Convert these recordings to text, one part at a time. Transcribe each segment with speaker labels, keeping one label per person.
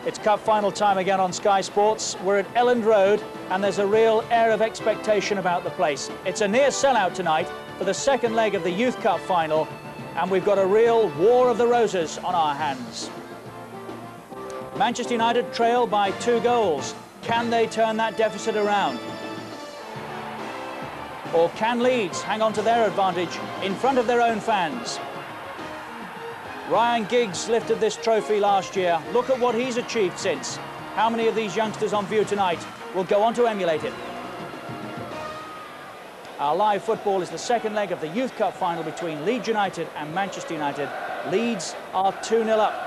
Speaker 1: It's cup final time again on Sky Sports. We're at Elland Road and there's a real air of expectation about the place. It's a near sellout tonight for the second leg of the Youth Cup final, and we've got a real war of the roses on our hands. Manchester United trail by 2 goals. Can they turn that deficit around? Or can Leeds hang on to their advantage in front of their own fans? Ryan Giggs lifted this trophy last year. Look at what he's achieved since. How many of these youngsters on view tonight will go on to emulate it? Our live football is the second leg of the Youth Cup final between Leeds United and Manchester United. Leeds are 2-0 up.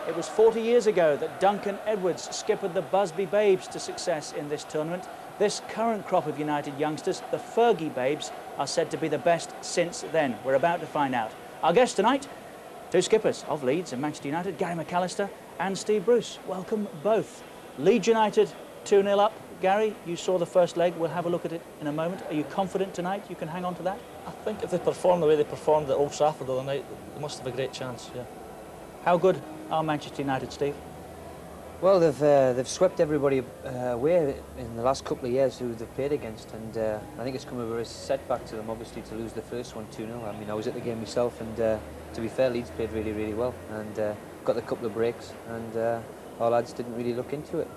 Speaker 1: It was 40 years ago that Duncan Edwards skippered the Busby Babes to success in this tournament. This current crop of United youngsters, the Fergie Babes, are said to be the best since then. We're about to find out. Our guests tonight, 2 skippers of Leeds and Manchester United, Gary McAllister and Steve Bruce. Welcome both. Leeds United 2-0 up. Gary, you saw the first leg. We'll have a look at it in a moment. Are you confident tonight you can hang on to that?
Speaker 2: I think if they perform the way they performed at Old Trafford the other night, they must have a great chance, yeah.
Speaker 1: How good are Manchester United, Steve?
Speaker 3: Well, they've swept everybody away in the last couple of years who they've played against, and I think it's come over as a setback to them, obviously, to lose the first one 2-0. I mean, I was at the game myself, and to be fair, Leeds played really, really well, and got a couple of breaks, and our lads didn't really look into it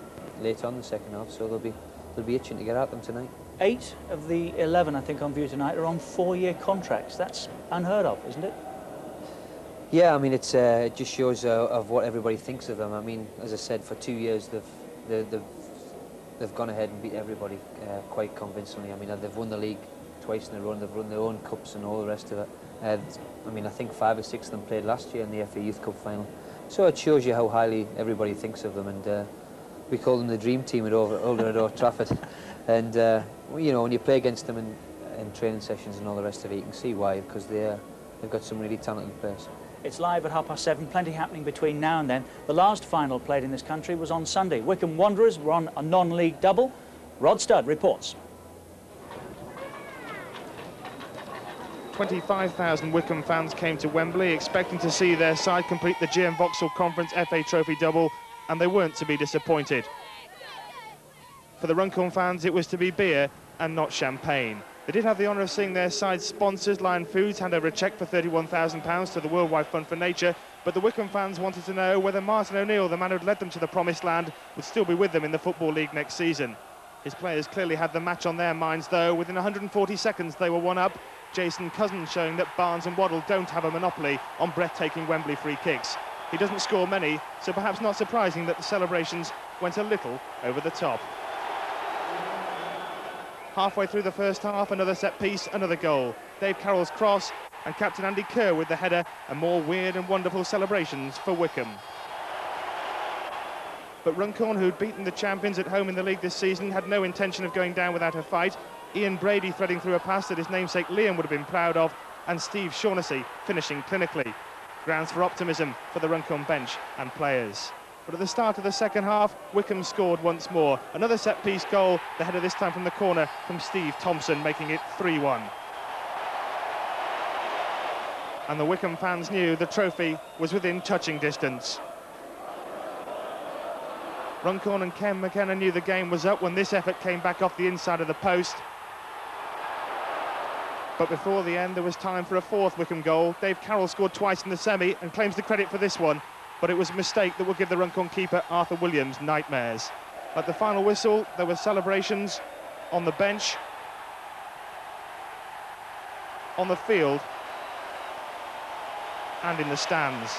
Speaker 3: later on in the second half, so they'll be itching to get at them tonight.
Speaker 1: 8 of the 11, I think, on view tonight are on 4-year contracts. That's unheard of, isn't it?
Speaker 3: Yeah, I mean, it just shows of what everybody thinks of them. I mean, as I said, for 2 years they've gone ahead and beat everybody quite convincingly. I mean, they've won the league twice in a row, and they've won their own cups and all the rest of it. I mean, I think 5 or 6 of them played last year in the FA Youth Cup final. So it shows you how highly everybody thinks of them, and we call them the dream team at Old Trafford. And you know, when you play against them in training sessions and all the rest of it, you can see why, because they've got some really talented players.
Speaker 1: It's live at 7:30, plenty happening between now and then. The last final played in this country was on Sunday. Wycombe Wanderers were on a non-league double. Rod Studd reports.
Speaker 4: 25,000 Wycombe fans came to Wembley expecting to see their side complete the GM Vauxhall Conference FA Trophy double, and they weren't to be disappointed. For the Runcorn fans, it was to be beer and not champagne. They did have the honour of seeing their side's sponsors, Lion Foods, hand over a cheque for £31,000 to the Worldwide Fund for Nature, but the Wycombe fans wanted to know whether Martin O'Neill, the man who'd led them to the promised land, would still be with them in the Football League next season. His players clearly had the match on their minds, though. Within 140 seconds, they were 1 up. Jason Cousins showing that Barnes and Waddle don't have a monopoly on breathtaking Wembley free kicks. He doesn't score many, so perhaps not surprising that the celebrations went a little over the top. Halfway through the first half, another set piece, another goal. Dave Carroll's cross, and captain Andy Kerr with the header, and more weird and wonderful celebrations for Wycombe. But Runcorn, who'd beaten the champions at home in the league this season, had no intention of going down without a fight. Ian Brady threading through a pass that his namesake Liam would have been proud of, and Steve Shaughnessy finishing clinically. Grounds for optimism for the Runcorn bench and players. But at the start of the second half, Wycombe scored once more. Another set-piece goal, the header this time from the corner from Steve Thompson, making it 3-1. And the Wycombe fans knew the trophy was within touching distance. Runcorn and Ken McKenna knew the game was up when this effort came back off the inside of the post. But before the end, there was time for a 4th Wycombe goal. Dave Carroll scored twice in the semi and claims the credit for this one, but it was a mistake that will give the Runcorn keeper Arthur Williams nightmares. At the final whistle, there were celebrations on the bench, on the field, and in the stands.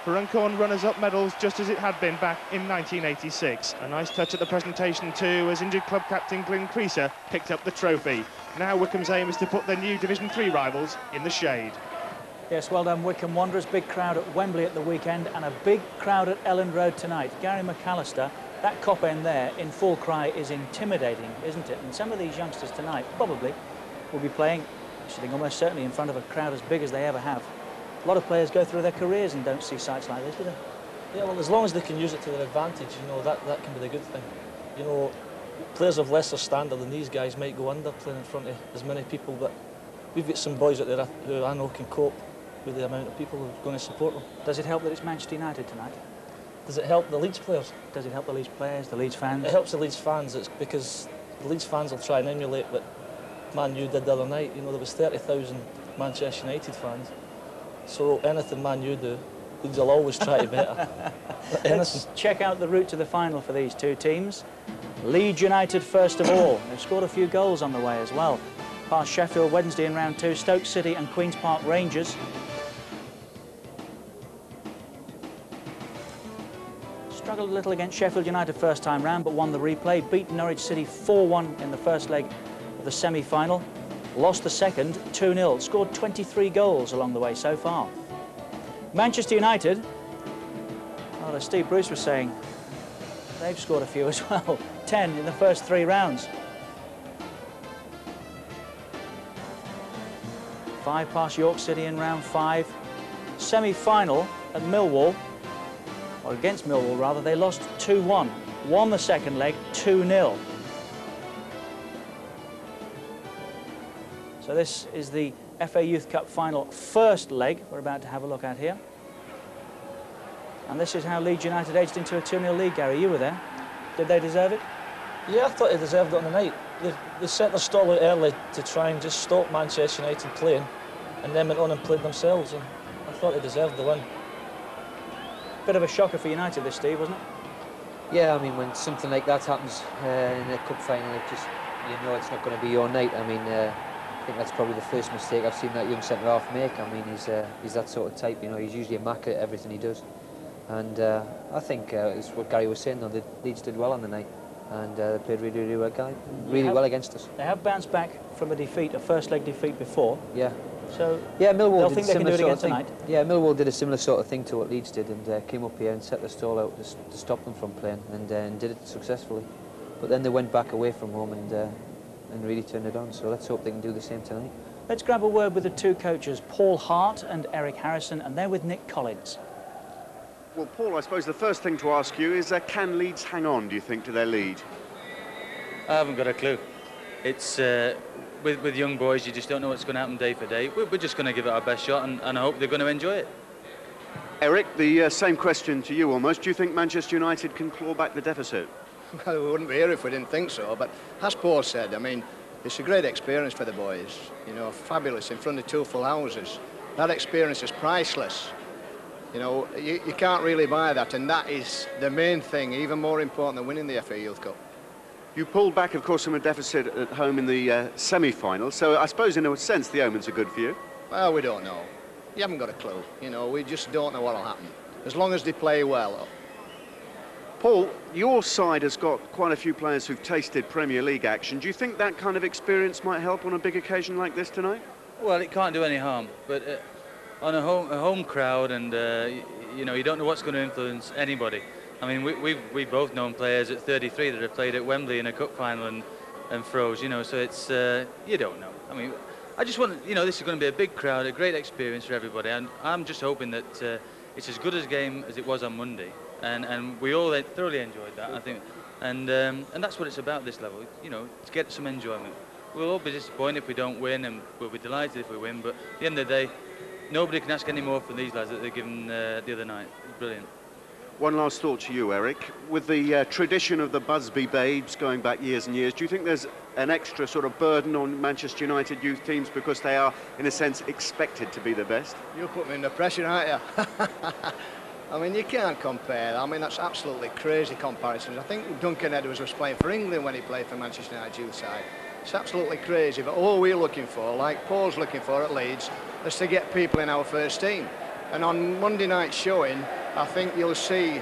Speaker 4: For Runcorn, runners-up medals just as it had been back in 1986. A nice touch at the presentation too, as injured club captain Glyn Creaser picked up the trophy. Now Wycombe's aim is to put their new Division 3 rivals in the shade.
Speaker 1: Yes, well done, Wycombe Wanderers. Big crowd at Wembley at the weekend and a big crowd at Elland Road tonight. Gary McAllister, that cop end there in full cry is intimidating, isn't it? And some of these youngsters tonight probably will be playing, sitting almost certainly in front of a crowd as big as they ever have. A lot of players go through their careers and don't see sights like this, do they?
Speaker 2: Yeah, well, as long as they can use it to their advantage, you know, that can be the good thing. You know, players of lesser standard than these guys might go under playing in front of as many people, but we've got some boys out there who I know can cope with the amount of people who are going to support them.
Speaker 1: Does it help that it's Manchester United tonight?
Speaker 2: Does it help the Leeds players?
Speaker 1: Does it help the Leeds players, the Leeds fans?
Speaker 2: It helps the Leeds fans. It's because the Leeds fans will try and emulate what Man U did the other night. You know, there was 30,000 Manchester United fans. So anything Man U do, Leeds will always try to better.
Speaker 1: Let's check out the route to the final for these two teams. Leeds United first of all. They've scored a few goals on the way as well. Past Sheffield Wednesday in round 2, Stoke City and Queen's Park Rangers. Struggled a little against Sheffield United first time round, but won the replay. Beat Norwich City 4-1 in the first leg of the semi-final. Lost the second 2-0. Scored 23 goals along the way so far. Manchester United, well, as Steve Bruce was saying, they've scored a few as well. 10 in the first 3 rounds. 5 past York City in round 5. Semi-final at Millwall, or against Millwall rather, they lost 2-1. Won the second leg 2-0. So this is the FA Youth Cup final first leg we're about to have a look at here. And this is how Leeds United edged into a 2-0 lead. Gary, you were there. Did they deserve it?
Speaker 2: Yeah, I thought they deserved it on the night. They set their stall out early to try and just stop Manchester United playing, and then went on and played themselves, and I thought they deserved the win.
Speaker 1: Bit of a shocker for United this, Steve, wasn't it?
Speaker 3: Yeah, I mean, when something like that happens in a cup final, it just, you know, it's not going to be your night. I mean, I think that's probably the first mistake I've seen that young centre-half make. I mean, he's that sort of type, you know, he's usually immaculate at everything he does. And I think it's what Gary was saying, though, the Leeds did well on the night, and they played really well against us.
Speaker 1: They have bounced back from a defeat, a first leg defeat before.
Speaker 3: Yeah.
Speaker 1: So
Speaker 3: yeah, Millwall
Speaker 1: they'll
Speaker 3: did
Speaker 1: think they can do it again tonight.
Speaker 3: Yeah, Millwall did a similar sort of thing to what Leeds did, and came up here and set the stall out to stop them from playing, and did it successfully. But then they went back away from home and really turned it on. So let's hope they can do the same tonight.
Speaker 1: Let's grab a word with the two coaches, Paul Hart and Eric Harrison, and they're with Nick Collins.
Speaker 5: Well, Paul, I suppose the first thing to ask you is, can Leeds hang on, do you think, to their lead?
Speaker 6: I haven't got a clue. It's with young boys, you just don't know what's going to happen day for day. We're just going to give it our best shot, and I hope they're going to enjoy it.
Speaker 5: Eric, the same question to you almost. Do you think Manchester United can claw back the deficit?
Speaker 7: Well, we wouldn't be here if we didn't think so, but as Paul said, I mean, it's a great experience for the boys. You know, fabulous in front of 2 full houses. That experience is priceless. You know, you can't really buy that, and that is the main thing, even more important than winning the FA Youth Cup.
Speaker 5: You pulled back, of course, from a deficit at home in the semi-final, so I suppose in a sense the omens are good for you.
Speaker 7: Well, we don't know. You haven't got a clue. You know, we just don't know what'll happen. As long as they play well.
Speaker 5: Paul, your side has got quite a few players who've tasted Premier League action. Do you think that kind of experience might help on a big occasion like this tonight?
Speaker 6: Well, it can't do any harm, but on a home crowd, and you know, you don't know what's going to influence anybody. I mean, we've both known players at 33 that have played at Wembley in a cup final and froze, you know, so it's, you don't know. I mean, I just want, you know, this is going to be a big crowd, a great experience for everybody, and I'm just hoping that it's as good a game as it was on Monday, and we all thoroughly enjoyed that, I think, and that's what it's about, this level, you know, to get some enjoyment. We'll all be disappointed if we don't win, and we'll be delighted if we win, but at the end of the day, nobody can ask any more from these lads that they're given the other night. It's brilliant.
Speaker 5: One last thought to you, Eric. With the tradition of the Busby Babes going back years and years, do you think there's an extra sort of burden on Manchester United youth teams because they are, in a sense, expected to be the best?
Speaker 7: You put me under pressure, aren't you? I mean, you can't compare. I mean, that's absolutely crazy comparisons. I think Duncan Edwards was playing for England when he played for Manchester United youth side. It's absolutely crazy, but all we're looking for, like Paul's looking for at Leeds, is to get people in our first team. And on Monday night's showing, I think you'll see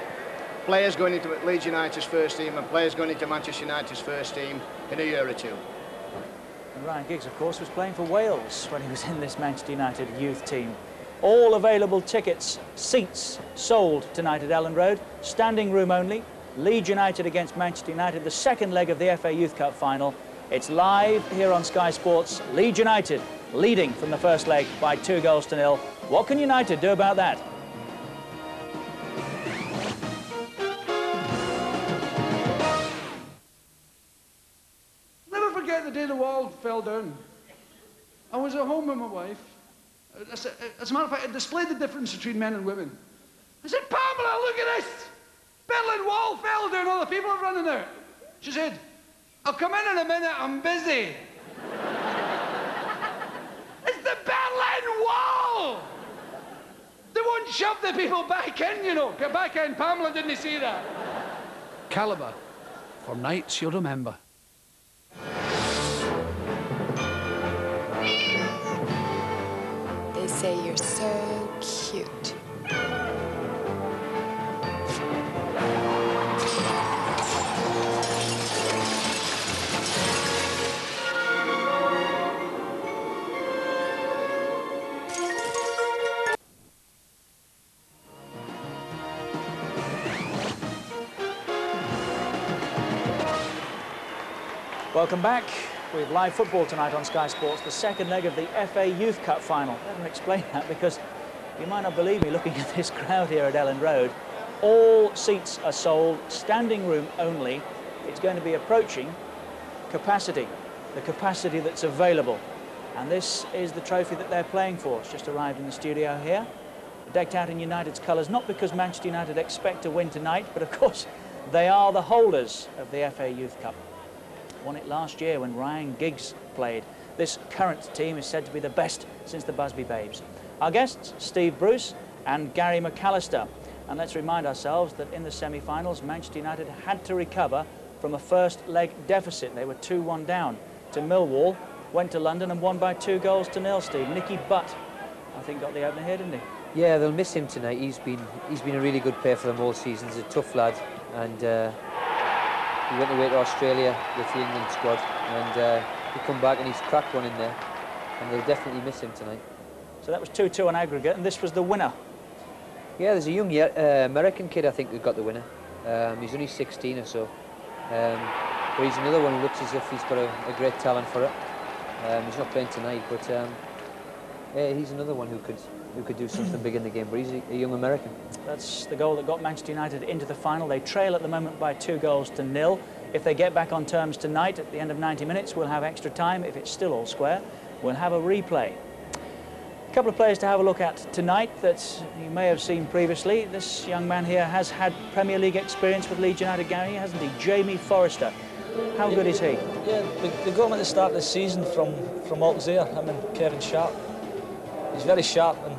Speaker 7: players going into Leeds United's first team and players going into Manchester United's first team in a year or two.
Speaker 1: And Ryan Giggs, of course, was playing for Wales when he was in this Manchester United youth team. All available tickets, seats sold tonight at Elland Road. Standing room only. Leeds United against Manchester United, the second leg of the FA Youth Cup final. It's live here on Sky Sports. Leeds United leading from the first leg by 2-0. What can United do about that?
Speaker 8: Never forget the day the wall fell down. I was at home with my wife. As a matter of fact, it displayed the difference between men and women. I said, Pamela, look at this. Berlin Wall fell down, all the people are running out. She said, I'll come in a minute, I'm busy. It's the Berlin Wall! They won't shove the people back in, you know. Get back in, Pamela didn't see that. Calibre, for nights you'll remember.
Speaker 9: They say you're so cute.
Speaker 1: Welcome back. We have live football tonight on Sky Sports, the second leg of the FA Youth Cup final. Let me explain that because you might not believe me looking at this crowd here at Ellen Road. All seats are sold, standing room only. It's going to be approaching capacity, the capacity that's available. And this is the trophy that they're playing for. It's just arrived in the studio here, decked out in United's colours, not because Manchester United expect to win tonight, but of course they are the holders of the FA Youth Cup. Won it last year when Ryan Giggs played. This current team is said to be the best since the Busby Babes. Our guests, Steve Bruce and Gary McAllister. And let's remind ourselves that in the semi-finals, Manchester United had to recover from a first leg deficit. They were 2-1 down to Millwall, went to London and won by 2-0, Steve. Nicky Butt, I think, got the opener here, didn't he?
Speaker 3: Yeah, they'll miss him tonight. He's been a really good player for them all season. He's a tough lad, and he went away to Australia with the England squad, and he come back and he's cracked one in there, and they'll definitely miss him tonight.
Speaker 1: So that was 2-2 on aggregate, and this was the winner.
Speaker 3: Yeah, there's a young American kid, I think, who got the winner. He's only 16 or so, but he's another one who looks as if he's got a great talent for it. He's not playing tonight, but yeah, he's another one who could do something big in the game, but he's a young American.
Speaker 1: That's the goal that got Manchester United into the final. They trail at the moment by 2-0. If they get back on terms tonight at the end of 90 minutes, we'll have extra time. If it's still all square, we'll have a replay. A couple of players to have a look at tonight that you may have seen previously. This young man here has had Premier League experience with Leeds United, Gary, hasn't he? Jamie Forrester. How good is he?
Speaker 2: Yeah, they got him at the start of the season from Auxerre, him and Kevin Sharp. He's very sharp and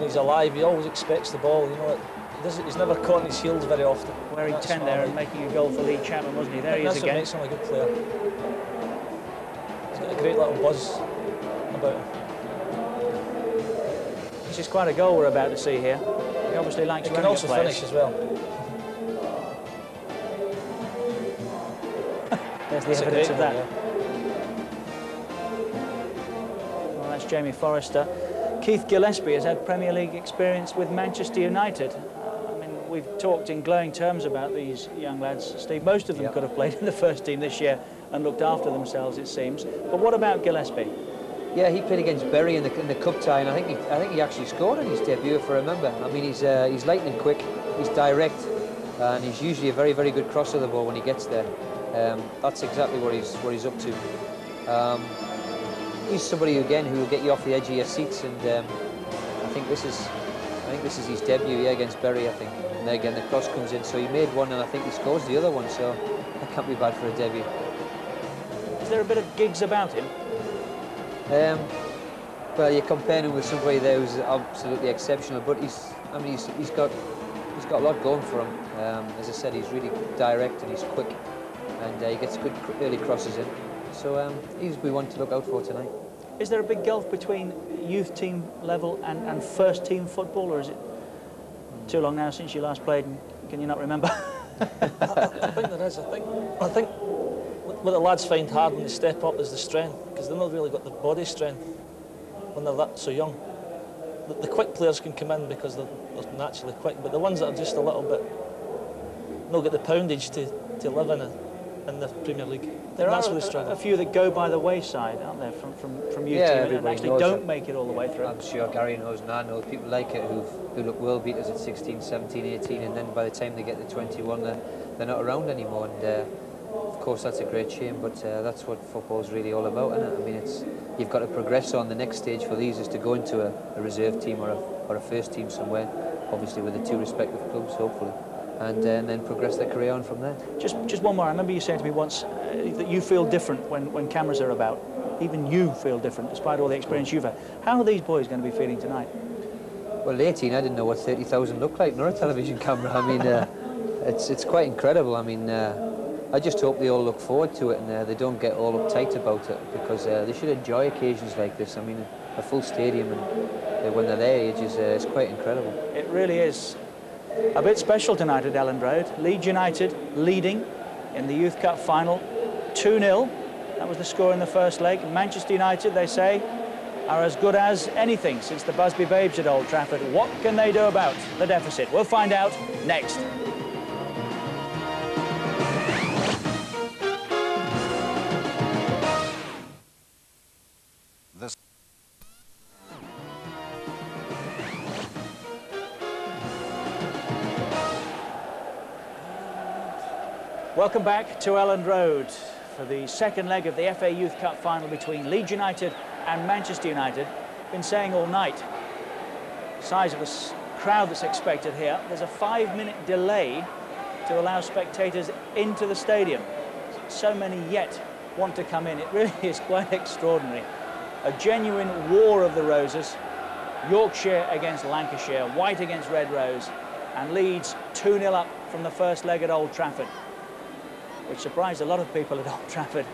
Speaker 2: he's alive. He always expects the ball. You know, he's never caught in his heels very often.
Speaker 1: Wearing 10 there and making a goal for Lee Chapman, wasn't he? There he is again.
Speaker 2: That's what makes him a good player. He's got a great little buzz about him.
Speaker 1: This is quite a goal we're about to see here. He obviously likes running at players.
Speaker 2: He can also finish as well.
Speaker 1: There's the evidence of that.
Speaker 2: Yeah.
Speaker 1: Well, that's Jamie Forrester. Keith Gillespie has had Premier League experience with Manchester United. I mean, we've talked in glowing terms about these young lads, Steve. Most of them could have played in the first team this year and looked after themselves, it seems. But what about Gillespie?
Speaker 3: Yeah, he played against Bury in the cup tie, and I think he actually scored in his debut, if I remember. I mean, he's lightning quick, he's direct, and he's usually a very, very good crosser of the ball when he gets there. That's exactly what he's up to. He's somebody again who will get you off the edge of your seats, and I think this is his debut against Bury, I think. And then again the cross comes in, so he made one, and I think he scores the other one, so that can't be bad for a debut.
Speaker 1: Is there a bit of gigs about him?
Speaker 3: Well, you're comparing him with somebody there who's absolutely exceptional, but he's got a lot going for him. As I said, he's really direct and he's quick, and he gets good early crosses in. So he's we want to look out for tonight.
Speaker 1: Is there a big gulf between youth team level and first team football, or is it too long now since you last played and can you not remember?
Speaker 2: I think there is. I think what the lads find hard when they step up is the strength, because they've not really got the body strength when they're that so young. The quick players can come in because they're naturally quick, but the ones that are just a little bit not get the poundage to live in the Premier League.
Speaker 1: There
Speaker 2: that's
Speaker 1: are
Speaker 2: where they struggle.
Speaker 1: a few that go by the wayside, aren't there, from youth
Speaker 3: Yeah,
Speaker 1: team and actually don't make it all the way through.
Speaker 3: I'm sure Gary knows and I know people like it who look world beaters at 16, 17, 18, and then by the time they get to 21 they're not around anymore, and of course that's a great shame, but that's what football's really all about, isn't it? I mean, you've got to progress on. The next stage for these is to go into a reserve team or a first team somewhere, obviously with the two respective clubs, hopefully. and then progress their career on from there.
Speaker 1: Just one more. I remember you saying to me once that you feel different when cameras are about. Even you feel different, despite all the experience you've had. How are these boys going to be feeling tonight?
Speaker 3: Well, 18, I didn't know what 30,000 looked like, nor a television camera. I mean, it's quite incredible. I mean, I just hope they all look forward to it and they don't get all uptight about it, because they should enjoy occasions like this. I mean, a full stadium and when they're their age is quite incredible.
Speaker 1: It really is a bit special tonight at Elland Road. Leeds United leading in the Youth Cup final 2-0. That was the score in the first leg. Manchester United, they say, are as good as anything since the Busby Babes at Old Trafford. What can they do about the deficit? We'll find out next. Welcome back to Elland Road for the second leg of the FA Youth Cup final between Leeds United and Manchester United. Been saying all night, size of the crowd that's expected here. There's a 5-minute delay to allow spectators into the stadium. So many yet want to come in. It really is quite extraordinary. A genuine war of the roses. Yorkshire against Lancashire, White against Red Rose, and Leeds 2-0 up from the first leg at Old Trafford, which surprised a lot of people at Old Trafford.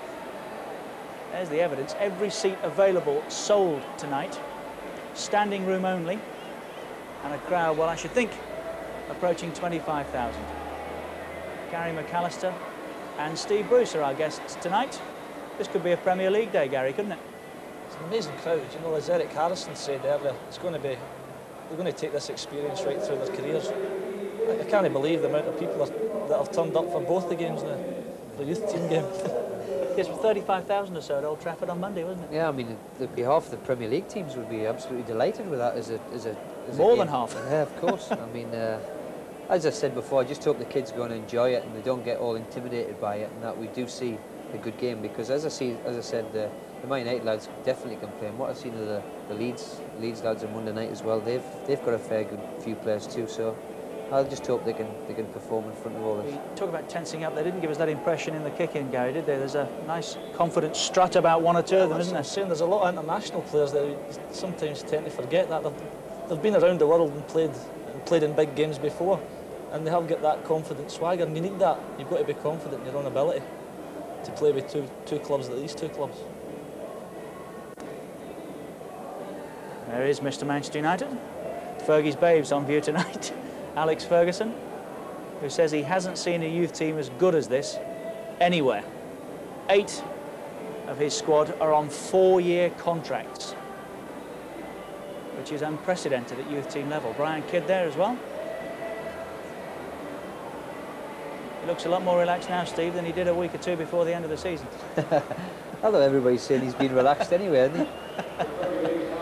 Speaker 1: There's the evidence. Every seat available sold tonight. Standing room only. And a crowd, well, I should think, approaching 25,000. Gary McAllister and Steve Bruce are our guests tonight. This could be a Premier League day, Gary, couldn't it?
Speaker 2: It's an amazing crowd. You know, as Eric Harrison said earlier, they're going to take this experience right through their careers. I can't believe the amount of people that have turned up for both the games now. The youth team game.
Speaker 1: Yes, 35,000 or so at Old Trafford on Monday, wasn't it?
Speaker 3: Yeah, I mean, half the Premier League teams would be absolutely delighted with that as a
Speaker 1: More
Speaker 3: game.
Speaker 1: than half.
Speaker 3: Yeah, of course. I mean, as I said before, I just hope the kids go and enjoy it and they don't get all intimidated by it, and that we do see a good game, because as I said, the Man United lads definitely can play. And what I've seen of the Leeds lads on Monday night as well, they've got a fair good few players too. So I'll just hope they can perform in front of all this.
Speaker 1: We talk about tensing up. They didn't give us that impression in the kick-in, Gary, did they? There's a nice, confident strut about one or two of them, isn't there?
Speaker 2: Saying there's a lot of international players that sometimes tend to forget that they've been around the world and played in big games before, and they have got that confident swagger. And you need that. You've got to be confident in your own ability to play with two clubs like these two clubs.
Speaker 1: There is Mr. Manchester United. Fergie's Babes on view tonight. Alex Ferguson, who says he hasn't seen a youth team as good as this anywhere. 8 of his squad are on 4-year contracts, which is unprecedented at youth team level. Brian Kidd there as well. He looks a lot more relaxed now, Steve, than he did a week or two before the end of the season.
Speaker 3: Although everybody's saying he's been relaxed anyway, hasn't he?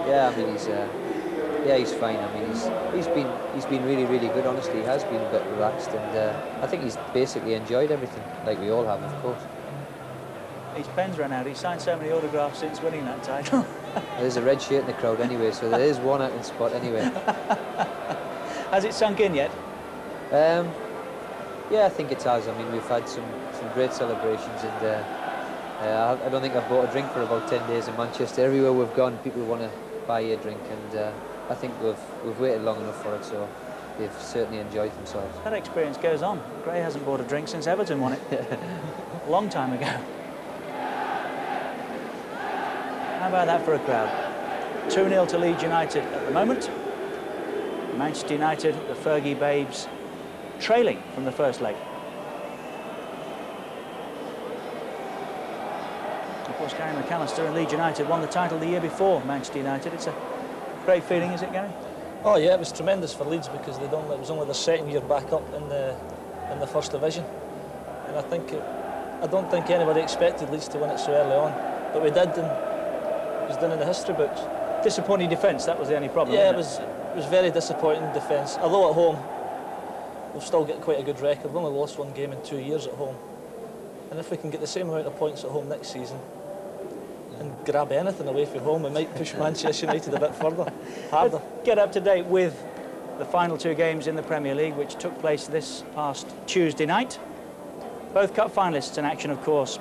Speaker 3: Yeah, I mean, he's fine. I mean, he's been really, really good. Honestly, he has been a bit relaxed, and I think he's basically enjoyed everything, like we all have, of course.
Speaker 1: His pen's run out. He's signed so many autographs since winning that title.
Speaker 3: There's a red shirt in the crowd anyway, so there is one out in spot anyway.
Speaker 1: Has it sunk in yet?
Speaker 3: Yeah, I think it has. I mean, we've had some great celebrations, and I don't think I've bought a drink for about 10 days in Manchester. Everywhere we've gone, people want to buy you a drink, and I think we've waited long enough for it, so they've certainly enjoyed themselves.
Speaker 1: That experience goes on. Gray hasn't bought a drink since Everton won it. A long time ago. How about that for a crowd? 2-0 to Leeds United at the moment. Manchester United, the Fergie Babes, trailing from the first leg. Of course, Gary McAllister and Leeds United won the title the year before Manchester United. It's a great feeling, is it, Gary?
Speaker 2: Oh yeah, it was tremendous for Leeds, because it was only their second year back up in the first division, and I don't think anybody expected Leeds to win it so early on, but we did, and it was done in the history books.
Speaker 1: Disappointing defence, that was the only problem.
Speaker 2: Yeah, it was very disappointing defence. Although at home we've still got quite a good record. We've only lost one game in 2 years at home, and if we can get the same amount of points at home next season and grab anything away from home, we might push Manchester United a bit further, harder.
Speaker 1: Let's get up to date with the final two games in the Premier League, which took place this past Tuesday night. Both cup finalists in action, of course.